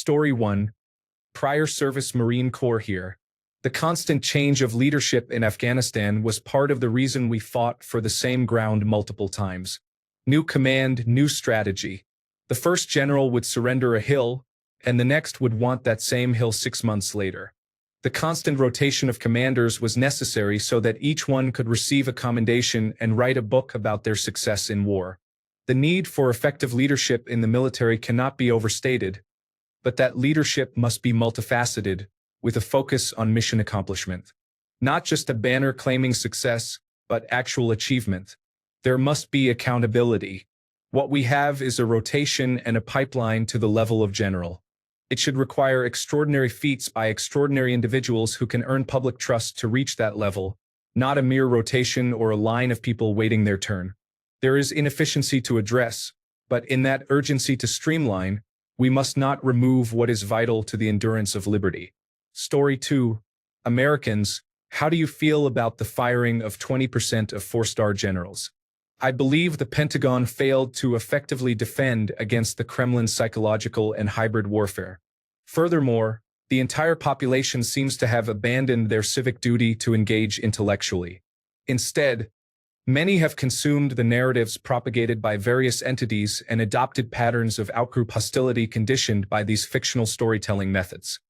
Story 1. Prior Service Marine Corps here. The constant change of leadership in Afghanistan was part of the reason we fought for the same ground multiple times. New command, new strategy. The first general would surrender a hill, and the next would want that same hill 6 months later. The constant rotation of commanders was necessary so that each one could receive a commendation and write a book about their success in war. The need for effective leadership in the military cannot be overstated, but that leadership must be multifaceted, with a focus on mission accomplishment. Not just a banner claiming success, but actual achievement. There must be accountability. What we have is a rotation and a pipeline to the level of general. It should require extraordinary feats by extraordinary individuals who can earn public trust to reach that level, not a mere rotation or a line of people waiting their turn. There is inefficiency to address, but in that urgency to streamline, we must not remove what is vital to the endurance of liberty. Story 2. Americans, how do you feel about the firing of 20% of 4-star generals? I believe the Pentagon failed to effectively defend against the Kremlin's psychological and hybrid warfare. Furthermore, the entire population seems to have abandoned their civic duty to engage intellectually. Instead, many have consumed the narratives propagated by various entities and adopted patterns of outgroup hostility conditioned by these fictional storytelling methods.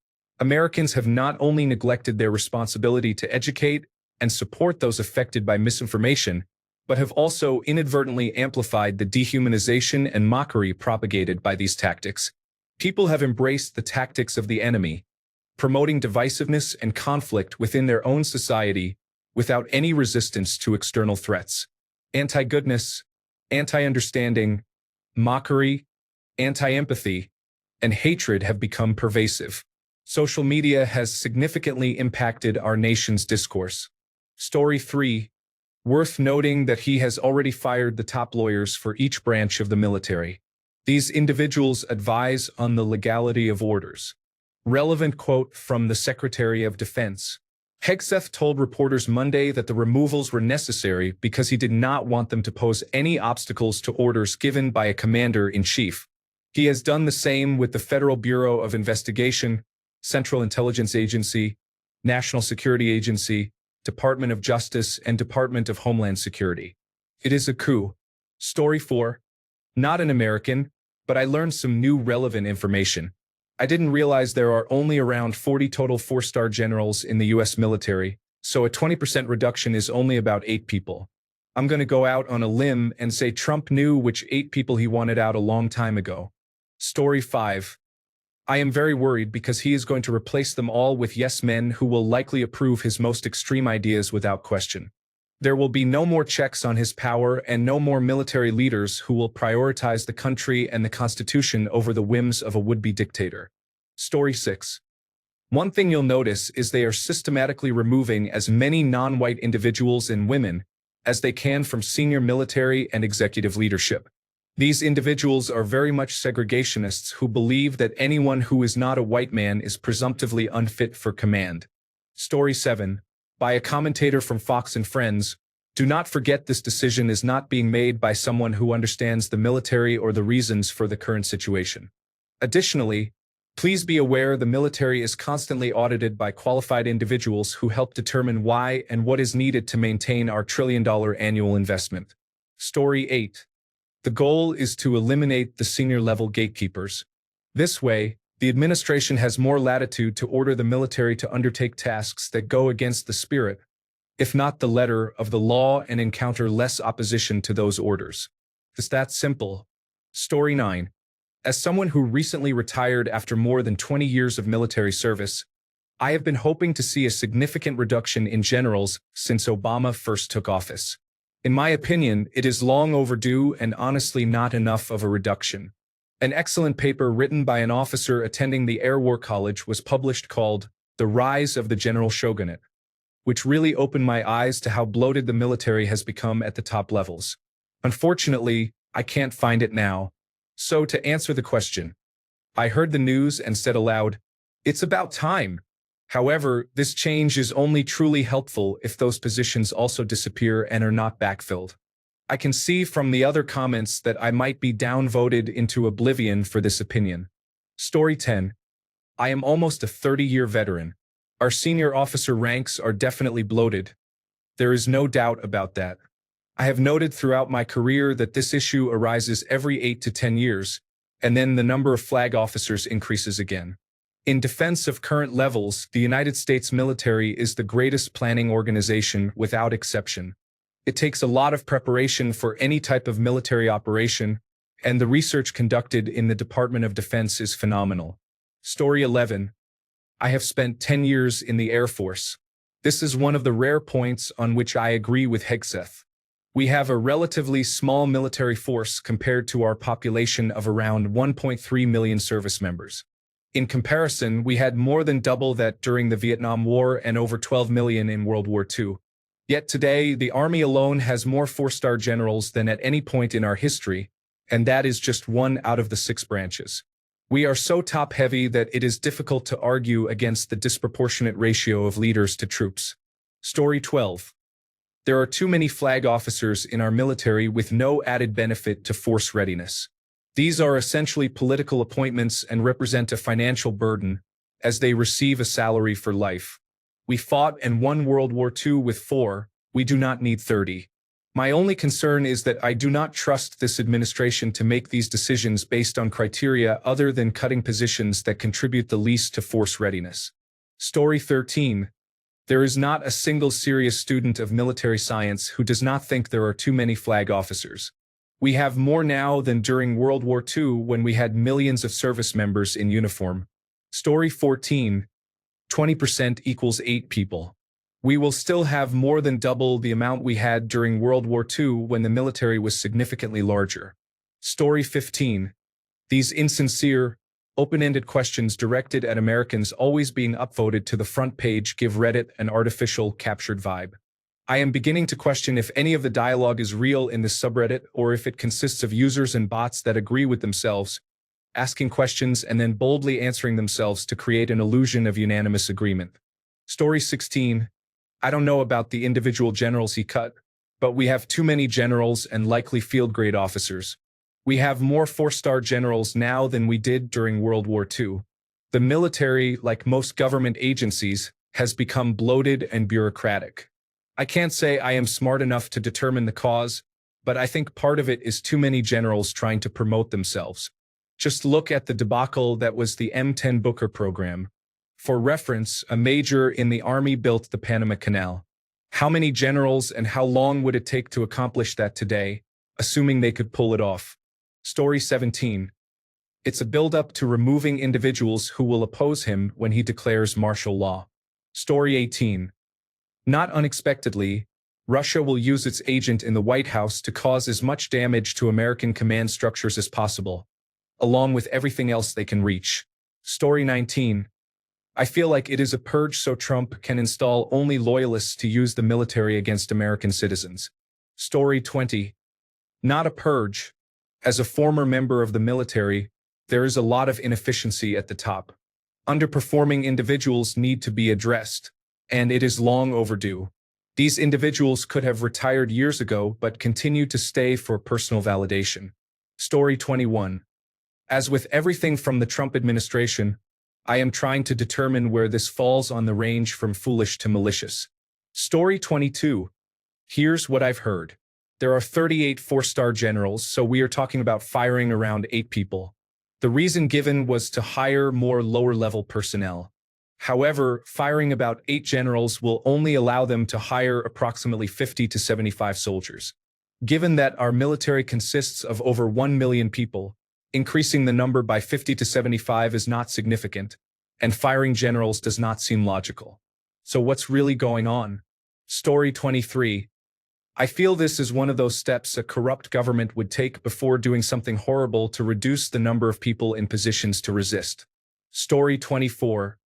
Americans have not only neglected their responsibility to educate and support those affected by misinformation, but have also inadvertently amplified the dehumanization and mockery propagated by these tactics. People have embraced the tactics of the enemy, promoting divisiveness and conflict within their own society without any resistance to external threats. Anti-goodness, anti-understanding, mockery, anti-empathy, and hatred have become pervasive. Social media has significantly impacted our nation's discourse. Story 3. Worth noting that he has already fired the top lawyers for each branch of the military. These individuals advise on the legality of orders. Relevant quote from the Secretary of Defense. Hegseth told reporters Monday that the removals were necessary because he did not want them to pose any obstacles to orders given by a commander-in-chief. He has done the same with the Federal Bureau of Investigation, Central Intelligence Agency, National Security Agency, Department of Justice, and Department of Homeland Security. It is a coup. Story 4. Not an American, but I learned some new relevant information. I didn't realize there are only around 40 total 4-star generals in the US military, so a 20% reduction is only about 8 people. I'm going to go out on a limb and say Trump knew which 8 people he wanted out a long time ago. Story 5. I am very worried because he is going to replace them all with yes men who will likely approve his most extreme ideas without question. There will be no more checks on his power and no more military leaders who will prioritize the country and the Constitution over the whims of a would-be dictator. Story 6. One thing you'll notice is they are systematically removing as many non-white individuals and women as they can from senior military and executive leadership. These individuals are very much segregationists who believe that anyone who is not a white man is presumptively unfit for command. Story 7. By a commentator from Fox and Friends, do not forget this decision is not being made by someone who understands the military or the reasons for the current situation. Additionally, please be aware the military is constantly audited by qualified individuals who help determine why and what is needed to maintain our trillion-dollar annual investment. Story 8. The goal is to eliminate the senior-level gatekeepers. This way, the administration has more latitude to order the military to undertake tasks that go against the spirit, if not the letter, of the law and encounter less opposition to those orders. It's that simple. Story 9. As someone who recently retired after more than 20 years of military service, I have been hoping to see a significant reduction in generals since Obama first took office. In my opinion, it is long overdue and honestly not enough of a reduction. An excellent paper written by an officer attending the Air War College was published called The Rise of the General Shogunate, which really opened my eyes to how bloated the military has become at the top levels. Unfortunately, I can't find it now. So to answer the question, I heard the news and said aloud, it's about time. However, this change is only truly helpful if those positions also disappear and are not backfilled. I can see from the other comments that I might be downvoted into oblivion for this opinion. Story 10. I am almost a 30-year veteran. Our senior officer ranks are definitely bloated. There is no doubt about that. I have noted throughout my career that this issue arises every 8 to 10 years, and then the number of flag officers increases again. In defense of current levels, the United States military is the greatest planning organization without exception. It takes a lot of preparation for any type of military operation, and the research conducted in the Department of Defense is phenomenal. Story 11. I have spent 10 years in the Air Force. This is one of the rare points on which I agree with Hegseth. We have a relatively small military force compared to our population of around 1.3 million service members. In comparison, we had more than double that during the Vietnam War and over 12 million in World War II. Yet today, the Army alone has more four-star generals than at any point in our history, and that is just one out of the 6 branches. We are so top-heavy that it is difficult to argue against the disproportionate ratio of leaders to troops. Story 12. There are too many flag officers in our military with no added benefit to force readiness. These are essentially political appointments and represent a financial burden, as they receive a salary for life. We fought and won World War II with 4, we do not need 30. My only concern is that I do not trust this administration to make these decisions based on criteria other than cutting positions that contribute the least to force readiness. Story 13. There is not a single serious student of military science who does not think there are too many flag officers. We have more now than during World War II when we had millions of service members in uniform. Story 14. 20% equals 8 people. We will still have more than double the amount we had during World War II when the military was significantly larger. Story 15. These insincere, open-ended questions directed at Americans always being upvoted to the front page give Reddit an artificial, captured vibe. I am beginning to question if any of the dialogue is real in this subreddit or if it consists of users and bots that agree with themselves, asking questions and then boldly answering themselves to create an illusion of unanimous agreement. Story 16. I don't know about the individual generals he cut, but we have too many generals and likely field-grade officers. We have more 4-star generals now than we did during World War II. The military, like most government agencies, has become bloated and bureaucratic. I can't say I am smart enough to determine the cause, but I think part of it is too many generals trying to promote themselves. Just look at the debacle that was the M10 Booker program. For reference, a major in the Army built the Panama Canal. How many generals and how long would it take to accomplish that today, assuming they could pull it off? Story 17. It's a build-up to removing individuals who will oppose him when he declares martial law. Story 18. Not unexpectedly, Russia will use its agent in the White House to cause as much damage to American command structures as possible, along with everything else they can reach. Story 19. I feel like it is a purge so Trump can install only loyalists to use the military against American citizens. Story 20. Not a purge. As a former member of the military, there is a lot of inefficiency at the top. Underperforming individuals need to be addressed, and it is long overdue. These individuals could have retired years ago but continue to stay for personal validation. Story 21. As with everything from the Trump administration, I am trying to determine where this falls on the range from foolish to malicious. Story 22. Here's what I've heard. There are 38 4-star generals, so we are talking about firing around 8 people. The reason given was to hire more lower-level personnel. However, firing about 8 generals will only allow them to hire approximately 50 to 75 soldiers. Given that our military consists of over 1 million people, increasing the number by 50 to 75 is not significant, and firing generals does not seem logical. So what's really going on? Story 23. I feel this is one of those steps a corrupt government would take before doing something horrible to reduce the number of people in positions to resist. Story 24.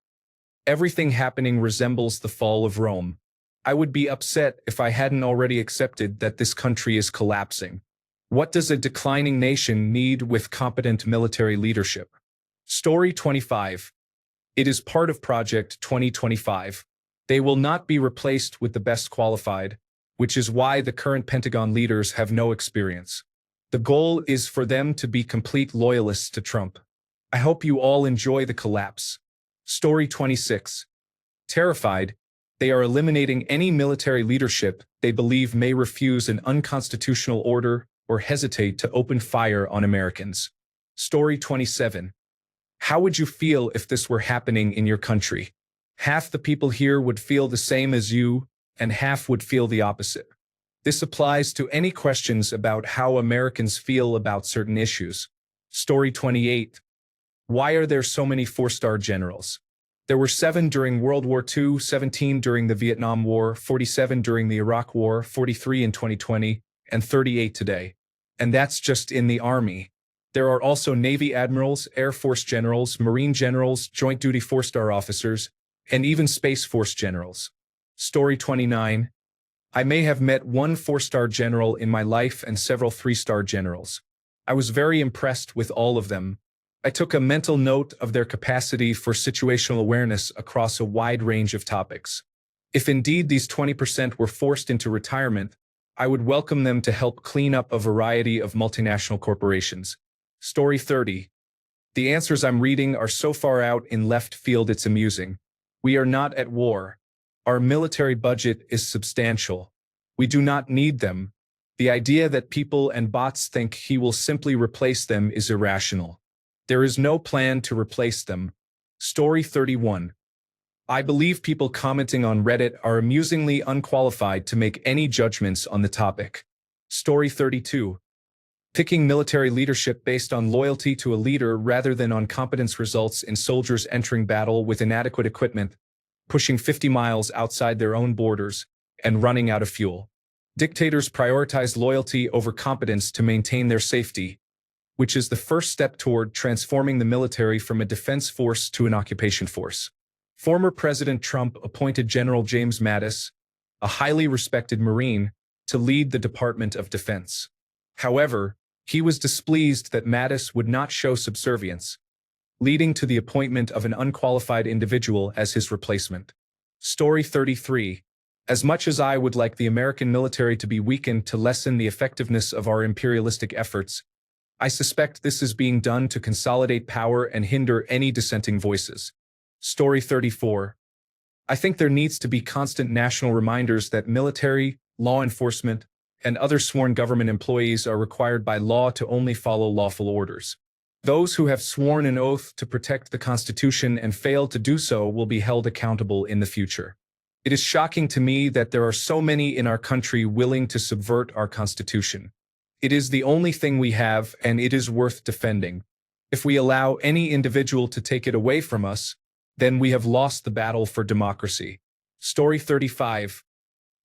Everything happening resembles the fall of Rome. I would be upset if I hadn't already accepted that this country is collapsing. What does a declining nation need with competent military leadership? Story 25. It is part of Project 2025. They will not be replaced with the best qualified, which is why the current Pentagon leaders have no experience. The goal is for them to be complete loyalists to Trump. I hope you all enjoy the collapse. Story 26. Terrified, they are eliminating any military leadership they believe may refuse an unconstitutional order or hesitate to open fire on Americans. Story 27. How would you feel if this were happening in your country? Half the people here would feel the same as you, and half would feel the opposite. This applies to any questions about how Americans feel about certain issues. Story 28. Why are there so many four-star generals? There were 7 during World War II, 17 during the Vietnam War, 47 during the Iraq War, 43 in 2020, and 38 today. And that's just in the Army. There are also Navy admirals, Air Force generals, Marine generals, joint duty four-star officers, and even Space Force generals. Story 29. I may have met one 4-star general in my life and several 3-star generals. I was very impressed with all of them. I took a mental note of their capacity for situational awareness across a wide range of topics. If indeed these 20% were forced into retirement, I would welcome them to help clean up a variety of multinational corporations. Story 30. The answers I'm reading are so far out in left field it's amusing. We are not at war. Our military budget is substantial. We do not need them. The idea that people and bots think he will simply replace them is irrational. There is no plan to replace them. Story 31. I believe people commenting on Reddit are amusingly unqualified to make any judgments on the topic. Story 32. Picking military leadership based on loyalty to a leader rather than on competence results in soldiers entering battle with inadequate equipment, pushing 50 miles outside their own borders, and running out of fuel. Dictators prioritize loyalty over competence to maintain their safety, which is the first step toward transforming the military from a defense force to an occupation force. Former President Trump appointed General James Mattis, a highly respected Marine, to lead the Department of Defense. However, he was displeased that Mattis would not show subservience, leading to the appointment of an unqualified individual as his replacement. Story 33. As much as I would like the American military to be weakened to lessen the effectiveness of our imperialistic efforts, I suspect this is being done to consolidate power and hinder any dissenting voices. Story 34. I think there needs to be constant national reminders that military, law enforcement, and other sworn government employees are required by law to only follow lawful orders. Those who have sworn an oath to protect the Constitution and fail to do so will be held accountable in the future. It is shocking to me that there are so many in our country willing to subvert our Constitution. It is the only thing we have, and it is worth defending. If we allow any individual to take it away from us, then we have lost the battle for democracy. Story 35.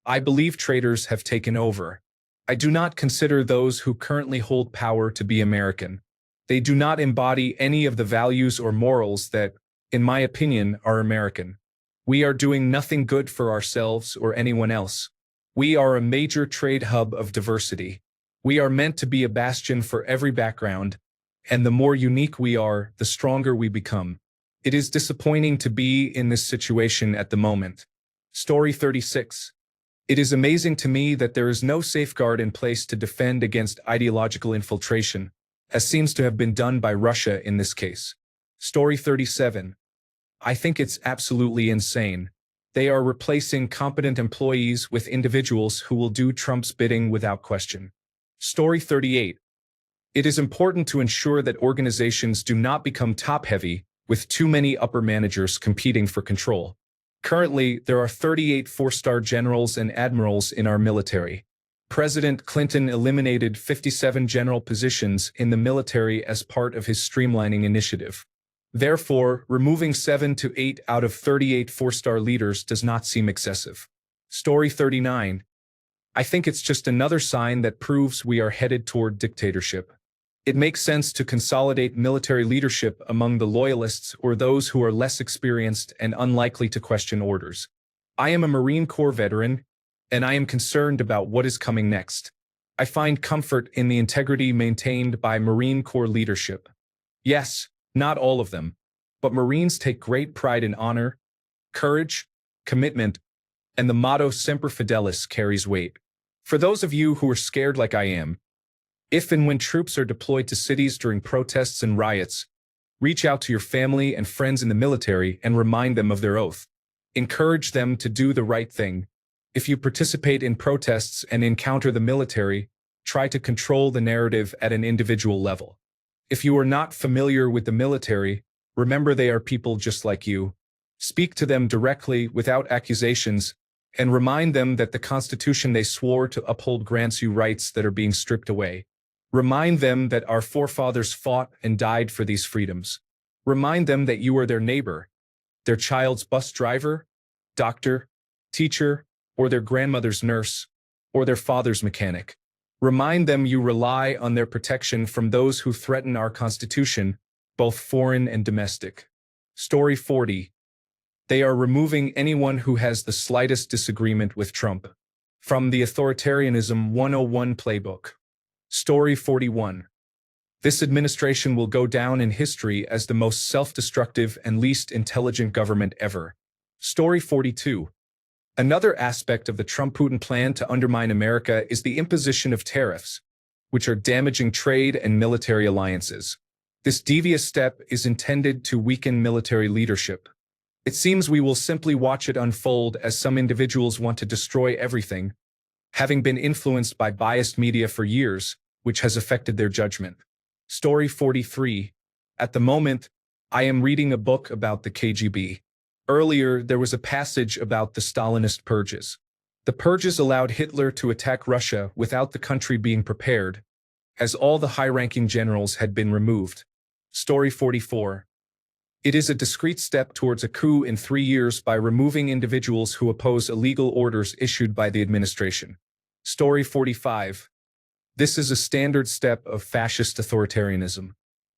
I believe traitors have taken over. I do not consider those who currently hold power to be American. They do not embody any of the values or morals that, in my opinion, are American. We are doing nothing good for ourselves or anyone else. We are a major trade hub of diversity. We are meant to be a bastion for every background, and the more unique we are, the stronger we become. It is disappointing to be in this situation at the moment. Story 36. It is amazing to me that there is no safeguard in place to defend against ideological infiltration, as seems to have been done by Russia in this case. Story 37. I think it's absolutely insane. They are replacing competent employees with individuals who will do Trump's bidding without question. Story 38. It is important to ensure that organizations do not become top-heavy, with too many upper managers competing for control. Currently, there are 38 4-star generals and admirals in our military. President Clinton eliminated 57 general positions in the military as part of his streamlining initiative. Therefore, removing 7 to 8 out of 38 4-star leaders does not seem excessive. Story 39. I think it's just another sign that proves we are headed toward dictatorship. It makes sense to consolidate military leadership among the loyalists or those who are less experienced and unlikely to question orders. I am a Marine Corps veteran, and I am concerned about what is coming next. I find comfort in the integrity maintained by Marine Corps leadership. Yes, not all of them, but Marines take great pride in honor, courage, commitment, and the motto Semper Fidelis carries weight. For those of you who are scared like I am, if and when troops are deployed to cities during protests and riots, Reach out to your family and friends in the military and remind them of their oath. Encourage them to do the right thing. If you participate in protests and encounter the military, try to control the narrative at an individual level. If you are not familiar with the military, remember they are people just like you. Speak to them directly without accusations and remind them that the Constitution they swore to uphold grants you rights that are being stripped away. Remind them that our forefathers fought and died for these freedoms. Remind them that you are their neighbor, their child's bus driver, doctor, teacher, or their grandmother's nurse, or their father's mechanic. Remind them you rely on their protection from those who threaten our Constitution, both foreign and domestic. Story 40. They are removing anyone who has the slightest disagreement with Trump. From the Authoritarianism 101 Playbook. Story 41. This administration will go down in history as the most self-destructive and least intelligent government ever. Story 42. Another aspect of the Trump-Putin plan to undermine America is the imposition of tariffs, which are damaging trade and military alliances. This devious step is intended to weaken military leadership. It seems we will simply watch it unfold as some individuals want to destroy everything, having been influenced by biased media for years, which has affected their judgment. Story 43. At the moment, I am reading a book about the KGB. Earlier, there was a passage about the Stalinist purges. The purges allowed Hitler to attack Russia without the country being prepared, as all the high-ranking generals had been removed. Story 44. It is a discreet step towards a coup in 3 years by removing individuals who oppose illegal orders issued by the administration. Story 45. This is a standard step of fascist authoritarianism.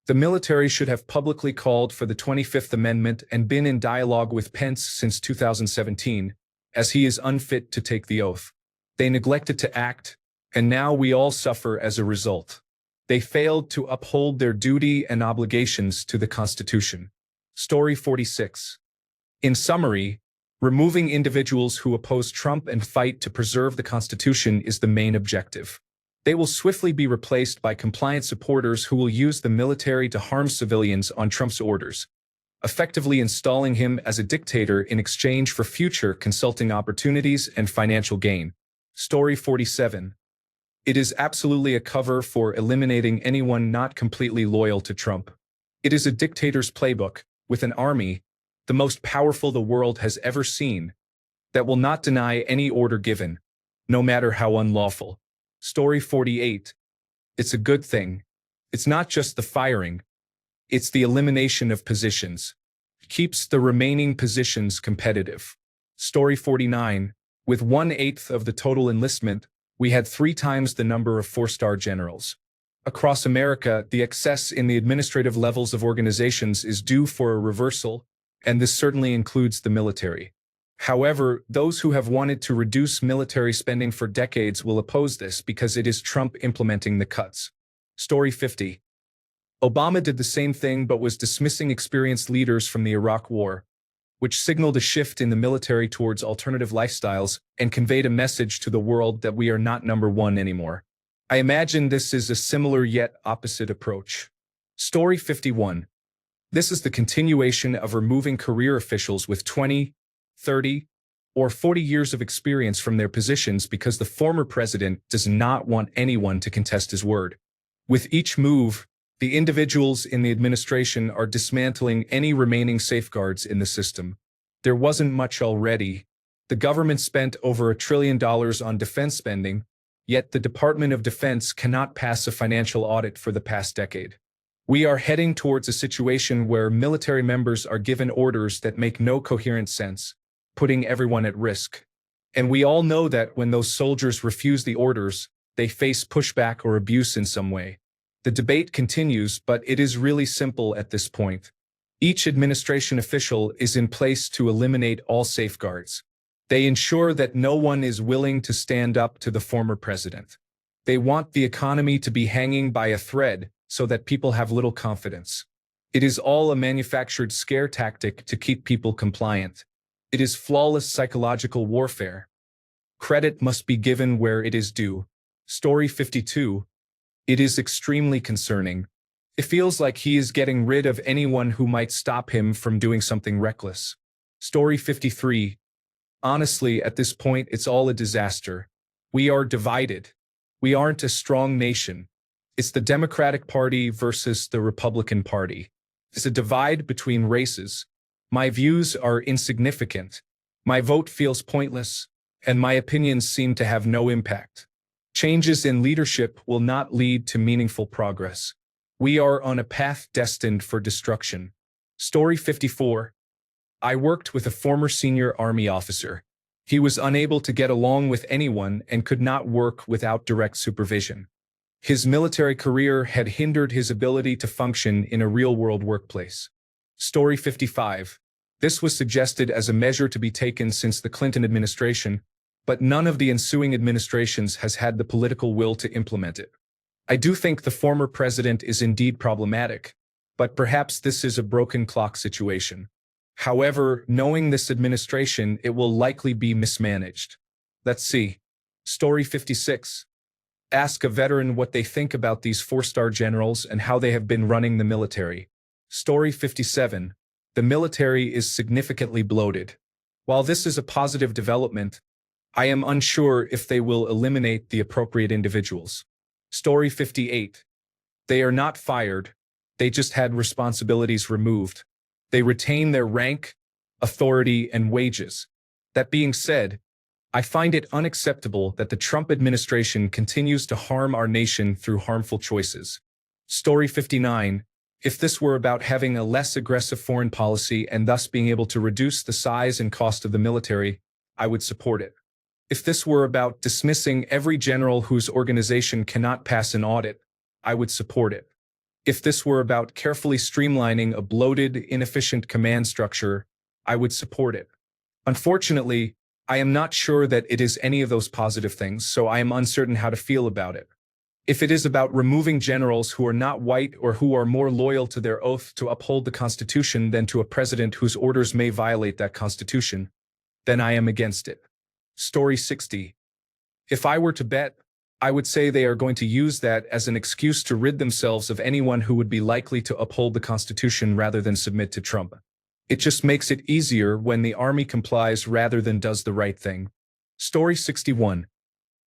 The military should have publicly called for the 25th Amendment and been in dialogue with Pence since 2017, as he is unfit to take the oath. They neglected to act, and now we all suffer as a result. They failed to uphold their duty and obligations to the Constitution. Story 46. In summary, removing individuals who oppose Trump and fight to preserve the Constitution is the main objective. They will swiftly be replaced by compliant supporters who will use the military to harm civilians on Trump's orders, effectively installing him as a dictator in exchange for future consulting opportunities and financial gain. Story 47. It is absolutely a cover for eliminating anyone not completely loyal to Trump. It is a dictator's playbook, with an army, the most powerful the world has ever seen, that will not deny any order given, no matter how unlawful. Story 48. It's a good thing. It's not just the firing. It's the elimination of positions. It keeps the remaining positions competitive. Story 49. With 1/8 of the total enlistment, we had 3 times the number of 4-star generals. Across America, the excess in the administrative levels of organizations is due for a reversal, and this certainly includes the military. However, those who have wanted to reduce military spending for decades will oppose this because it is Trump implementing the cuts. Story 50. Obama did the same thing but was dismissing experienced leaders from the Iraq War, which signaled a shift in the military towards alternative lifestyles and conveyed a message to the world that we are not number one anymore. I imagine this is a similar yet opposite approach. Story 51. This is the continuation of removing career officials with 20, 30, or 40 years of experience from their positions because the former president does not want anyone to contest his word. With each move, the individuals in the administration are dismantling any remaining safeguards in the system. There wasn't much already. The government spent over $1 trillion on defense spending, yet the Department of Defense cannot pass a financial audit for the past decade. We are heading towards a situation where military members are given orders that make no coherent sense, putting everyone at risk. And we all know that when those soldiers refuse the orders, they face pushback or abuse in some way. The debate continues, but it is really simple at this point. Each administration official is in place to eliminate all safeguards. They ensure that no one is willing to stand up to the former president. They want the economy to be hanging by a thread so that people have little confidence. It is all a manufactured scare tactic to keep people compliant. It is flawless psychological warfare. Credit must be given where it is due. Story 52. It is extremely concerning. It feels like he is getting rid of anyone who might stop him from doing something reckless. Story 53. Honestly, at this point, it's all a disaster. We are divided. We aren't a strong nation. It's the Democratic Party versus the Republican Party. It's a divide between races. My views are insignificant. My vote feels pointless, and my opinions seem to have no impact. Changes in leadership will not lead to meaningful progress. We are on a path destined for destruction. Story 54. I worked with a former senior army officer. He was unable to get along with anyone and could not work without direct supervision. His military career had hindered his ability to function in a real-world workplace. Story 55. This was suggested as a measure to be taken since the Clinton administration, but none of the ensuing administrations has had the political will to implement it. I do think the former president is indeed problematic, but perhaps this is a broken clock situation. However, knowing this administration, it will likely be mismanaged. Let's see. Story 56. Ask a veteran what they think about these four-star generals and how they have been running the military. Story 57. The military is significantly bloated. While this is a positive development, I am unsure if they will eliminate the appropriate individuals. Story 58. They are not fired. They just had responsibilities removed. They retain their rank, authority, and wages. That being said, I find it unacceptable that the Trump administration continues to harm our nation through harmful choices. Story 59. If this were about having a less aggressive foreign policy and thus being able to reduce the size and cost of the military, I would support it. If this were about dismissing every general whose organization cannot pass an audit, I would support it. If this were about carefully streamlining a bloated, inefficient command structure, I would support it. Unfortunately, I am not sure that it is any of those positive things, so I am uncertain how to feel about it. If it is about removing generals who are not white or who are more loyal to their oath to uphold the Constitution than to a president whose orders may violate that Constitution, then I am against it. Story 60. If I were to bet, I would say they are going to use that as an excuse to rid themselves of anyone who would be likely to uphold the Constitution rather than submit to Trump. It just makes it easier when the army complies rather than does the right thing. Story 61.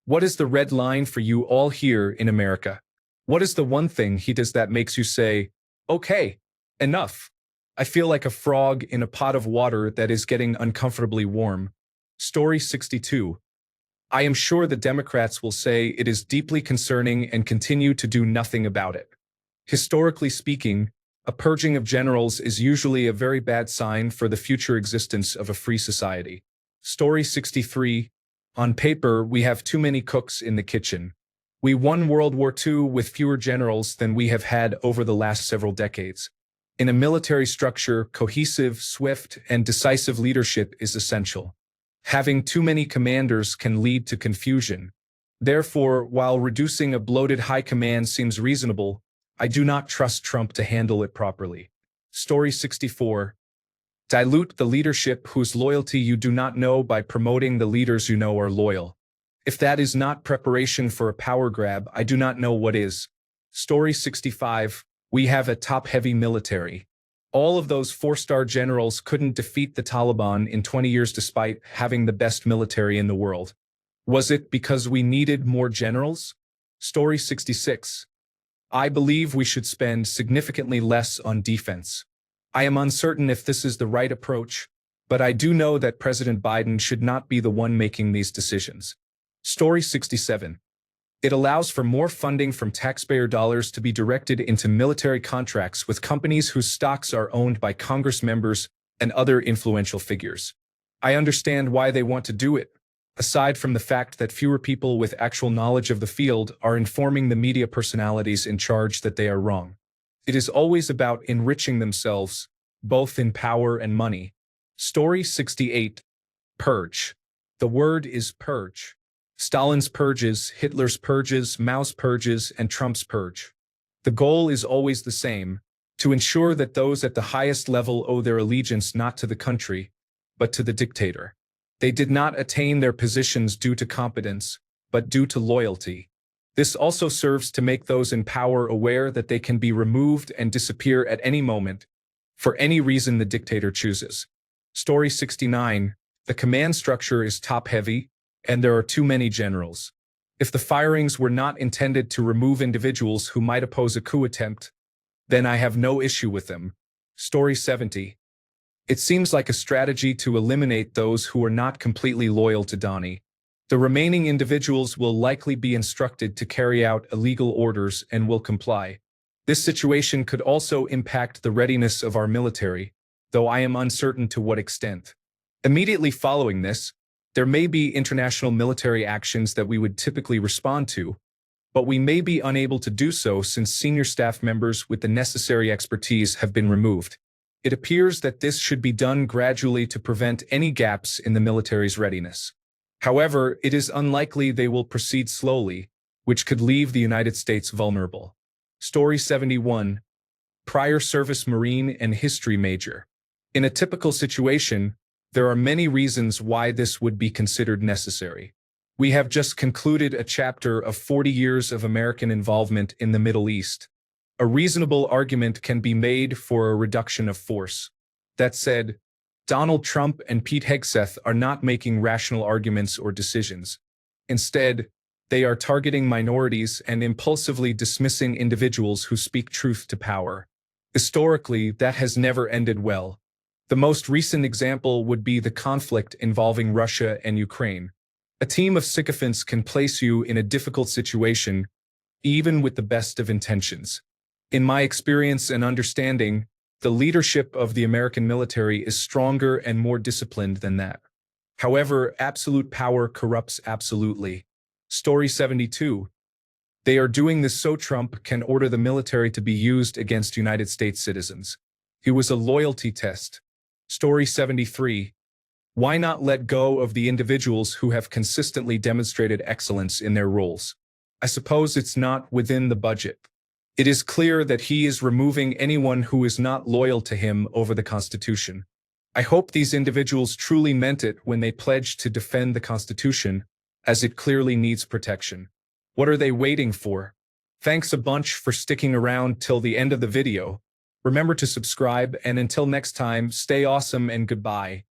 What is the red line for you all here in America? What is the one thing he does that makes you say, okay, enough? I feel like a frog in a pot of water that is getting uncomfortably warm. Story 62. I am sure the Democrats will say it is deeply concerning and continue to do nothing about it. Historically speaking, a purging of generals is usually a very bad sign for the future existence of a free society. Story 63. On paper, we have too many cooks in the kitchen. We won World War II with fewer generals than we have had over the last several decades. In a military structure, cohesive, swift, and decisive leadership is essential. Having too many commanders can lead to confusion. Therefore, while reducing a bloated high command seems reasonable, I do not trust Trump to handle it properly. Story 64. Dilute the leadership whose loyalty you do not know by promoting the leaders you know are loyal. If that is not preparation for a power grab, I do not know what is. Story 65. We have a top-heavy military. All of those four-star generals couldn't defeat the Taliban in 20 years despite having the best military in the world. Was it because we needed more generals? Story 66. I believe we should spend significantly less on defense. I am uncertain if this is the right approach, but I do know that President Biden should not be the one making these decisions. Story 67. It allows for more funding from taxpayer dollars to be directed into military contracts with companies whose stocks are owned by Congress members and other influential figures. I understand why they want to do it, aside from the fact that fewer people with actual knowledge of the field are informing the media personalities in charge that they are wrong. It is always about enriching themselves, both in power and money. Story 68. Purge. The word is purge. Stalin's purges, Hitler's purges, Mao's purges, and Trump's purge. The goal is always the same, to ensure that those at the highest level owe their allegiance not to the country, but to the dictator. They did not attain their positions due to competence, but due to loyalty. This also serves to make those in power aware that they can be removed and disappear at any moment, for any reason the dictator chooses. Story 69. The command structure is top-heavy, and there are too many generals. If the firings were not intended to remove individuals who might oppose a coup attempt, then I have no issue with them. Story 70. It seems like a strategy to eliminate those who are not completely loyal to Donnie. The remaining individuals will likely be instructed to carry out illegal orders and will comply. This situation could also impact the readiness of our military, though I am uncertain to what extent. Immediately following this, there may be international military actions that we would typically respond to, but we may be unable to do so since senior staff members with the necessary expertise have been removed. It appears that this should be done gradually to prevent any gaps in the military's readiness. However, it is unlikely they will proceed slowly, which could leave the United States vulnerable. Story 71. Prior service Marine and history major. In a typical situation, there are many reasons why this would be considered necessary. We have just concluded a chapter of 40 years of American involvement in the Middle East. A reasonable argument can be made for a reduction of force. That said, Donald Trump and Pete Hegseth are not making rational arguments or decisions. Instead, they are targeting minorities and impulsively dismissing individuals who speak truth to power. Historically, that has never ended well. The most recent example would be the conflict involving Russia and Ukraine. A team of sycophants can place you in a difficult situation, even with the best of intentions. In my experience and understanding, the leadership of the American military is stronger and more disciplined than that. However, absolute power corrupts absolutely. Story 72. They are doing this so Trump can order the military to be used against United States citizens. It was a loyalty test. Story 73. Why not let go of the individuals who have consistently demonstrated excellence in their roles? I suppose it's not within the budget. It is clear that he is removing anyone who is not loyal to him over the Constitution. I hope these individuals truly meant it when they pledged to defend the Constitution, as it clearly needs protection. What are they waiting for? Thanks a bunch for sticking around till the end of the video. Remember to subscribe, and until next time, stay awesome and goodbye.